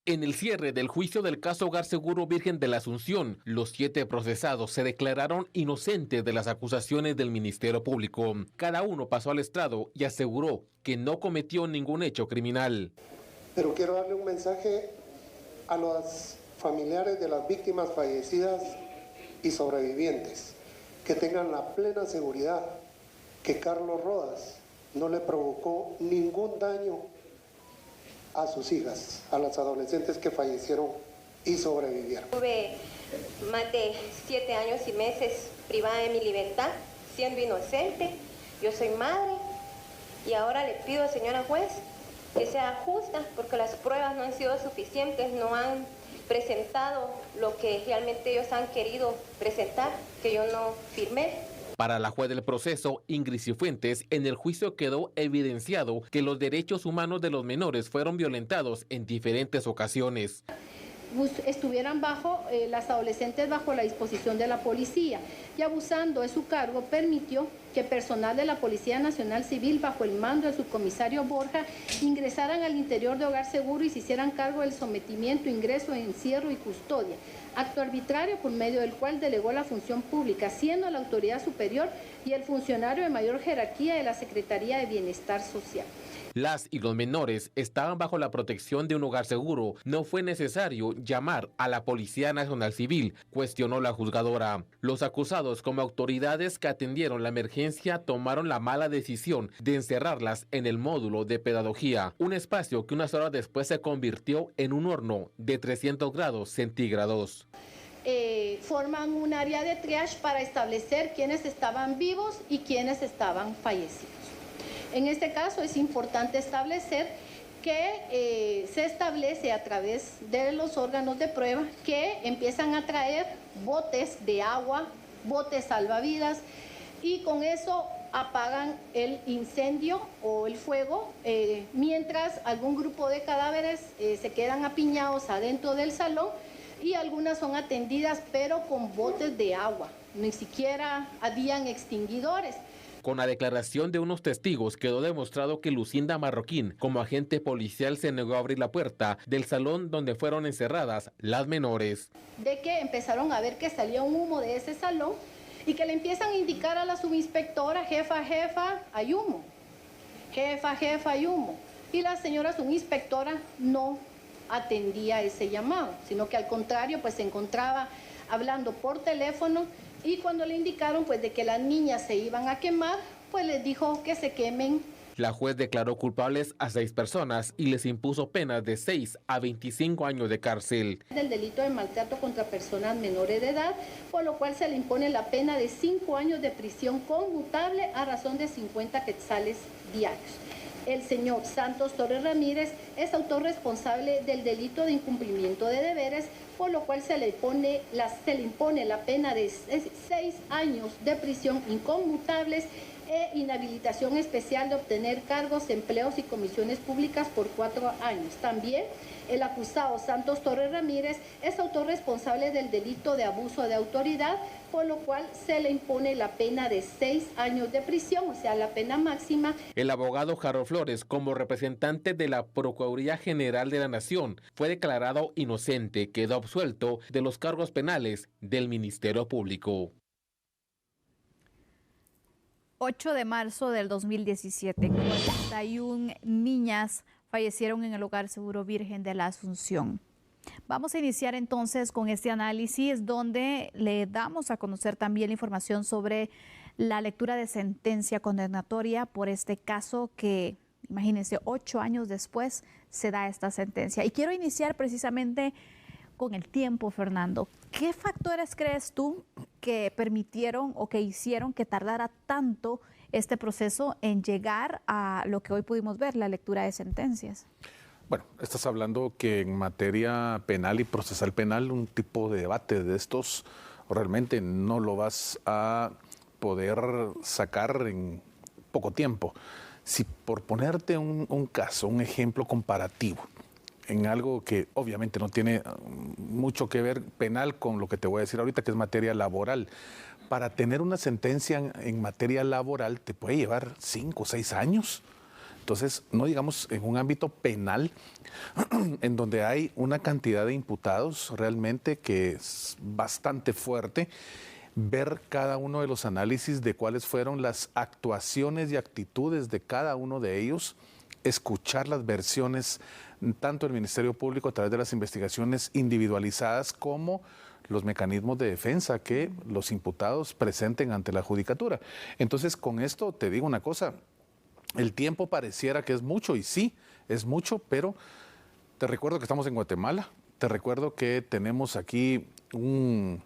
En el cierre del juicio del caso Hogar Seguro Virgen de la Asunción, los 7 procesados se declararon inocentes de las acusaciones del Ministerio Público. Cada uno pasó al estrado y aseguró que no cometió ningún hecho criminal. Pero quiero darle un mensaje a los familiares de las víctimas fallecidas y sobrevivientes, que tengan la plena seguridad que Carlos Rodas no le provocó ningún daño a sus hijas, a las adolescentes que fallecieron y sobrevivieron. Tuve más de 7 años y meses privada de mi libertad, siendo inocente. Yo soy madre y ahora le pido, señora juez, que sea justa porque las pruebas no han sido suficientes, no han presentado lo que realmente ellos han querido presentar, que yo no firmé. Para la juez del proceso, Ingrid Cifuentes, en el juicio quedó evidenciado que los derechos humanos de los menores fueron violentados en diferentes ocasiones. Estuvieran las adolescentes bajo la disposición de la policía y abusando de su cargo permitió que personal de la Policía Nacional Civil bajo el mando del subcomisario Borja ingresaran al interior de Hogar Seguro y se hicieran cargo del sometimiento, ingreso, encierro y custodia, acto arbitrario por medio del cual delegó la función pública, siendo la autoridad superior y el funcionario de mayor jerarquía de la Secretaría de Bienestar Social. Las y los menores estaban bajo la protección de un hogar seguro. No fue necesario llamar a la Policía Nacional Civil, cuestionó la juzgadora. Los acusados, como autoridades que atendieron la emergencia, tomaron la mala decisión de encerrarlas en el módulo de pedagogía, un espacio que unas horas después se convirtió en un horno de 300 grados centígrados. Forman un área de triage para establecer quiénes estaban vivos y quiénes estaban fallecidos. En este caso es importante establecer que se establece a través de los órganos de prueba que empiezan a traer botes de agua, botes salvavidas y con eso apagan el incendio o el fuego, mientras algún grupo de cadáveres se quedan apiñados adentro del salón y algunas son atendidas pero con botes de agua, ni siquiera habían extinguidores. Con la declaración de unos testigos quedó demostrado que Lucinda Marroquín, como agente policial, se negó a abrir la puerta del salón donde fueron encerradas las menores. De que empezaron a ver que salía un humo de ese salón y que le empiezan a indicar a la subinspectora, jefa, hay humo. Jefa, hay humo. Y la señora subinspectora no atendía ese llamado, sino que al contrario, pues se encontraba hablando por teléfono. Y cuando le indicaron pues de que las niñas se iban a quemar, pues les dijo que se quemen. La juez declaró culpables a 6 personas y les impuso penas de 6 a 25 años de cárcel. Del delito de maltrato contra personas menores de edad, por lo cual se le impone la pena de 5 años de prisión conmutable a razón de 50 quetzales diarios. El señor Santos Torres Ramírez es autor responsable del delito de incumplimiento de deberes, por lo cual se le impone la pena de 6 años de prisión inconmutables e inhabilitación especial de obtener cargos, empleos y comisiones públicas por 4 años. También el acusado Santos Torres Ramírez es autor responsable del delito de abuso de autoridad, por lo cual se le impone la pena de 6 años de prisión, o sea, la pena máxima. El abogado Jaro Flores, como representante de la Procuraduría General de la Nación, fue declarado inocente, quedó absuelto de los cargos penales del Ministerio Público. 8 de marzo del 2017, 41 niñas fallecieron en el Hogar Seguro Virgen de la Asunción. Vamos a iniciar entonces con este análisis donde le damos a conocer también la información sobre la lectura de sentencia condenatoria por este caso que, imagínense, 8 años después se da esta sentencia. Y quiero iniciar precisamente con el tiempo, Fernando. ¿Qué factores crees tú que permitieron o que hicieron que tardara tanto este proceso en llegar a lo que hoy pudimos ver, la lectura de sentencias? Bueno, estás hablando que en materia penal y procesal penal un tipo de debate de estos realmente no lo vas a poder sacar en poco tiempo. Si por ponerte un caso, un ejemplo comparativo, en algo que obviamente no tiene mucho que ver penal con lo que te voy a decir ahorita, que es materia laboral. Para tener una sentencia en materia laboral te puede llevar 5 o 6 años. Entonces, no digamos en un ámbito penal, en donde hay una cantidad de imputados realmente que es bastante fuerte, ver cada uno de los análisis de cuáles fueron las actuaciones y actitudes de cada uno de ellos, escuchar las versiones tanto del Ministerio Público a través de las investigaciones individualizadas como los mecanismos de defensa que los imputados presenten ante la judicatura. Entonces, con esto te digo una cosa, el tiempo pareciera que es mucho, y sí, es mucho, pero te recuerdo que estamos en Guatemala, te recuerdo que tenemos aquí un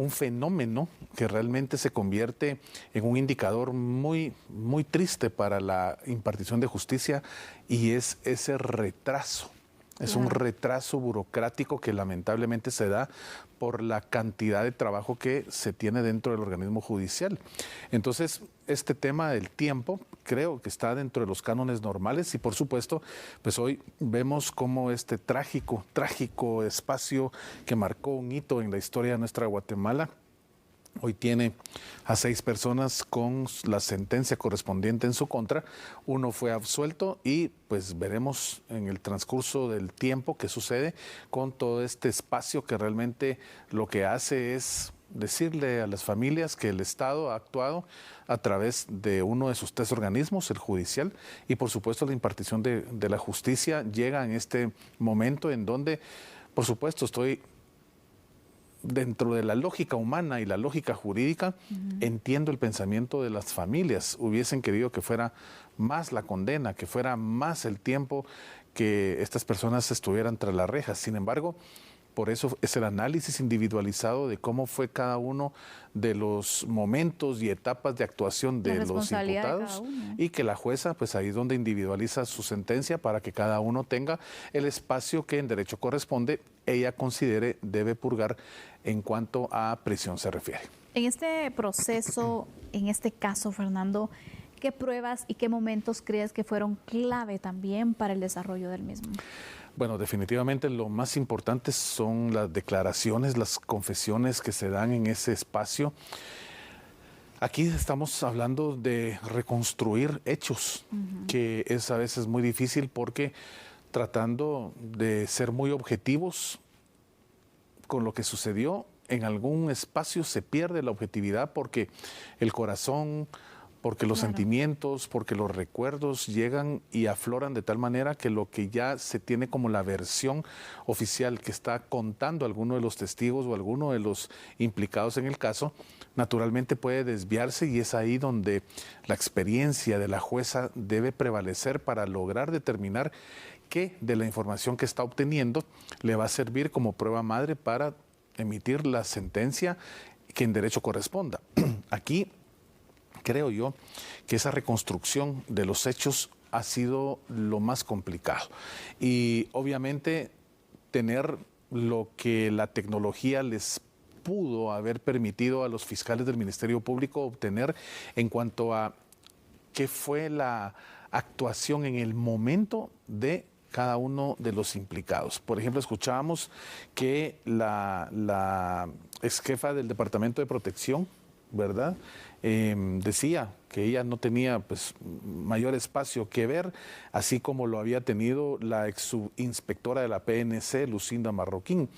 fenómeno que realmente se convierte en un indicador muy, muy triste para la impartición de justicia, y es ese retraso. Es un retraso burocrático que lamentablemente se da por la cantidad de trabajo que se tiene dentro del organismo judicial. Entonces, este tema del tiempo creo que está dentro de los cánones normales, y por supuesto, pues hoy vemos cómo este trágico espacio que marcó un hito en la historia de nuestra Guatemala, hoy tiene a 6 personas con la sentencia correspondiente en su contra. Uno fue absuelto, y pues veremos en el transcurso del tiempo qué sucede con todo este espacio que realmente lo que hace es decirle a las familias que el Estado ha actuado a través de uno de sus 3 organismos, el judicial, y por supuesto la impartición de la justicia llega en este momento en donde, por supuesto, estoy dentro de la lógica humana y la lógica jurídica, entiendo el pensamiento de las familias. Hubiesen querido que fuera más la condena, que fuera más el tiempo que estas personas estuvieran tras las rejas. Sin embargo, por eso es el análisis individualizado de cómo fue cada uno de los momentos y etapas de actuación de los imputados, y que la jueza, pues ahí es donde individualiza su sentencia para que cada uno tenga el espacio que en derecho corresponde, ella considere debe purgar en cuanto a prisión se refiere. En este proceso, en este caso, Fernando, ¿qué pruebas y qué momentos crees que fueron clave también para el desarrollo del mismo? Bueno, definitivamente lo más importante son las declaraciones, las confesiones que se dan en ese espacio. Aquí estamos hablando de reconstruir hechos, que es a veces muy difícil porque tratando de ser muy objetivos con lo que sucedió, en algún espacio se pierde la objetividad porque el corazón, porque los sentimientos, porque los recuerdos llegan y afloran de tal manera que lo que ya se tiene como la versión oficial que está contando alguno de los testigos o alguno de los implicados en el caso, naturalmente puede desviarse, y es ahí donde la experiencia de la jueza debe prevalecer para lograr determinar qué de la información que está obteniendo le va a servir como prueba madre para emitir la sentencia que en derecho corresponda. Aquí creo yo que esa reconstrucción de los hechos ha sido lo más complicado, y obviamente tener lo que la tecnología les pudo haber permitido a los fiscales del Ministerio Público obtener en cuanto a qué fue la actuación en el momento de cada uno de los implicados. Por ejemplo, escuchábamos que la ex jefa del Departamento de Protección, ¿verdad?, decía que ella no tenía pues mayor espacio que ver, así como lo había tenido la ex subinspectora de la PNC, Lucinda Marroquín.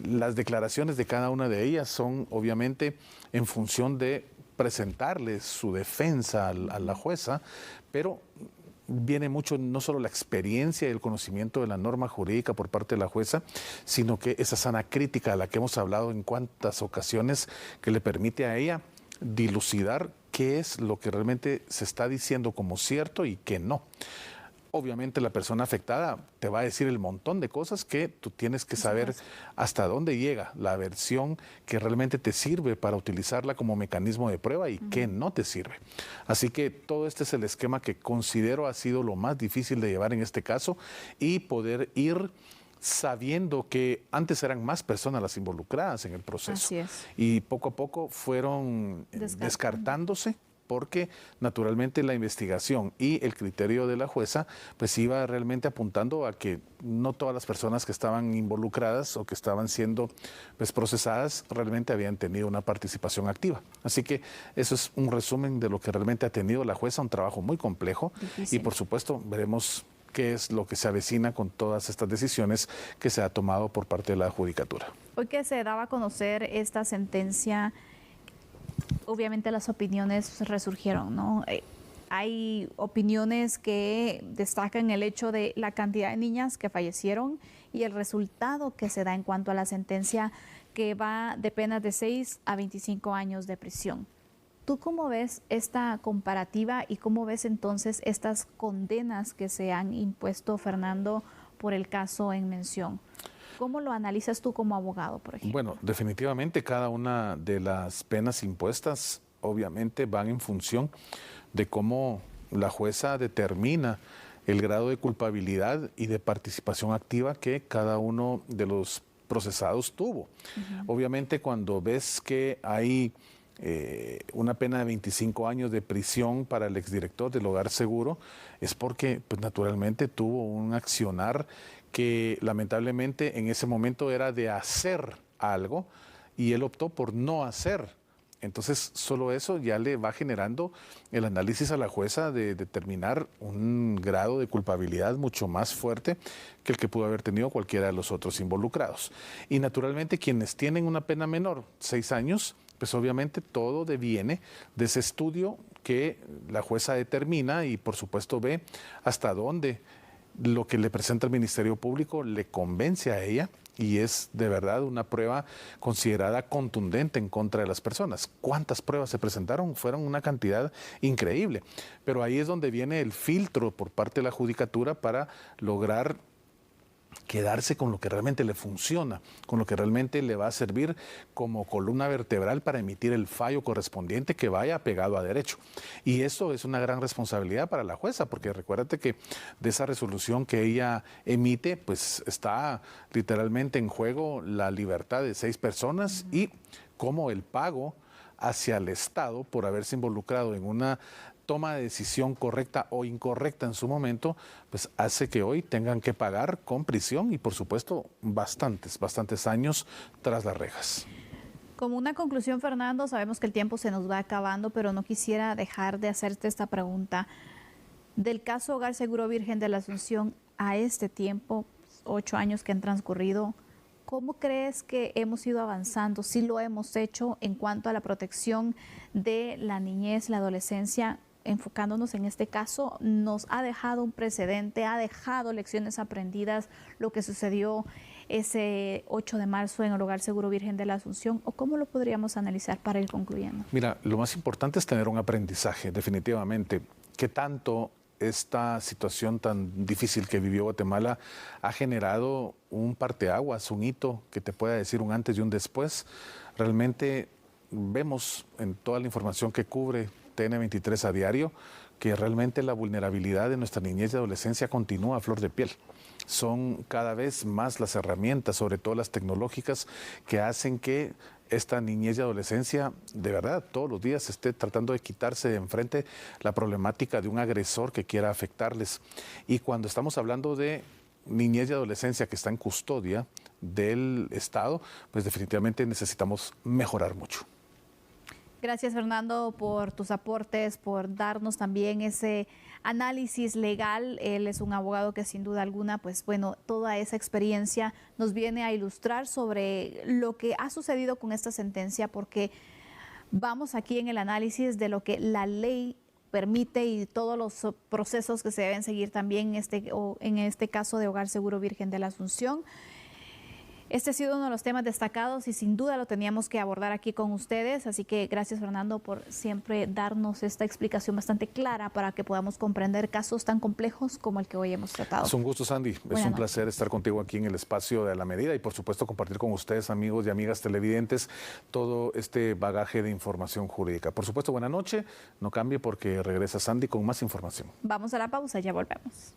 Las declaraciones de cada una de ellas son obviamente en función de presentarles su defensa a la jueza, pero viene mucho no solo la experiencia y el conocimiento de la norma jurídica por parte de la jueza, sino que esa sana crítica a la que hemos hablado en cuantas ocasiones, que le permite a ella dilucidar qué es lo que realmente se está diciendo como cierto y qué no. Obviamente la persona afectada te va a decir el montón de cosas que tú tienes que saber hasta dónde llega la versión que realmente te sirve para utilizarla como mecanismo de prueba y qué no te sirve. Así que todo este es el esquema que considero ha sido lo más difícil de llevar en este caso, y poder ir sabiendo que antes eran más personas las involucradas en el proceso. Así es. Y poco a poco fueron descartándose porque naturalmente la investigación y el criterio de la jueza pues iba realmente apuntando a que no todas las personas que estaban involucradas o que estaban siendo pues procesadas realmente habían tenido una participación activa. Así que eso es un resumen de lo que realmente ha tenido la jueza, un trabajo muy complejo. Difícil. Y por supuesto veremos qué es lo que se avecina con todas estas decisiones que se ha tomado por parte de la Judicatura. Hoy que se daba a conocer esta sentencia, obviamente las opiniones resurgieron, ¿no? Hay opiniones que destacan el hecho de la cantidad de niñas que fallecieron y el resultado que se da en cuanto a la sentencia, que va de penas de 6 a 25 años de prisión. ¿Tú cómo ves esta comparativa y cómo ves entonces estas condenas que se han impuesto, Fernando, por el caso en mención? ¿Cómo lo analizas tú como abogado, por ejemplo? Bueno, definitivamente cada una de las penas impuestas obviamente van en función de cómo la jueza determina el grado de culpabilidad y de participación activa que cada uno de los procesados tuvo. Obviamente cuando ves que hay una pena de 25 años de prisión para el exdirector del Hogar Seguro, es porque pues, naturalmente tuvo un accionar que lamentablemente en ese momento era de hacer algo y él optó por no hacer. Entonces, solo eso ya le va generando el análisis a la jueza de determinar un grado de culpabilidad mucho más fuerte que el que pudo haber tenido cualquiera de los otros involucrados. Y naturalmente quienes tienen una pena menor, 6 años, pues obviamente todo deviene de ese estudio que la jueza determina y por supuesto ve hasta dónde lo que le presenta el Ministerio Público le convence a ella y es de verdad una prueba considerada contundente en contra de las personas. ¿Cuántas pruebas se presentaron? Fueron una cantidad increíble, pero ahí es donde viene el filtro por parte de la Judicatura para lograr quedarse con lo que realmente le funciona, con lo que realmente le va a servir como columna vertebral para emitir el fallo correspondiente que vaya pegado a derecho. Y eso es una gran responsabilidad para la jueza, porque recuérdate que de esa resolución que ella emite, pues está literalmente en juego la libertad de 6 personas y como el pago hacia el Estado por haberse involucrado en una toma de decisión correcta o incorrecta en su momento, pues hace que hoy tengan que pagar con prisión y por supuesto bastantes años tras las rejas. Como una conclusión, Fernando, sabemos que el tiempo se nos va acabando, pero no quisiera dejar de hacerte esta pregunta. Del caso Hogar Seguro Virgen de la Asunción a este tiempo, 8 años que han transcurrido, ¿cómo crees que hemos ido avanzando? Si lo hemos hecho en cuanto a la protección de la niñez, la adolescencia, enfocándonos en este caso, nos ha dejado un precedente, ha dejado lecciones aprendidas, lo que sucedió ese 8 de marzo en el Hogar Seguro Virgen de la Asunción, ¿o cómo lo podríamos analizar para ir concluyendo? Mira, lo más importante es tener un aprendizaje, definitivamente. ¿Qué tanto esta situación tan difícil que vivió Guatemala ha generado un parteaguas, un hito que te pueda decir un antes y un después? Realmente vemos en toda la información que cubre TN23 a diario que realmente la vulnerabilidad de nuestra niñez y adolescencia continúa a flor de piel. Son cada vez más las herramientas, sobre todo las tecnológicas, que hacen que esta niñez y adolescencia, de verdad, todos los días esté tratando de quitarse de enfrente la problemática de un agresor que quiera afectarles. Y cuando estamos hablando de niñez y adolescencia que está en custodia del Estado, pues definitivamente necesitamos mejorar mucho. Gracias, Fernando, por tus aportes, por darnos también ese análisis legal. Él es un abogado que sin duda alguna, pues bueno, toda esa experiencia nos viene a ilustrar sobre lo que ha sucedido con esta sentencia, porque vamos aquí en el análisis de lo que la ley permite y todos los procesos que se deben seguir también en este caso de Hogar Seguro Virgen de la Asunción. Este ha sido uno de los temas destacados y sin duda lo teníamos que abordar aquí con ustedes, así que gracias, Fernando, por siempre darnos esta explicación bastante clara para que podamos comprender casos tan complejos como el que hoy hemos tratado. Es un gusto, Sandy. Es un placer estar contigo aquí en el espacio de A la Medida y por supuesto compartir con ustedes, amigos y amigas televidentes, todo este bagaje de información jurídica. Por supuesto, buena noche. No cambie porque regresa Sandy con más información. Vamos a la pausa, ya volvemos.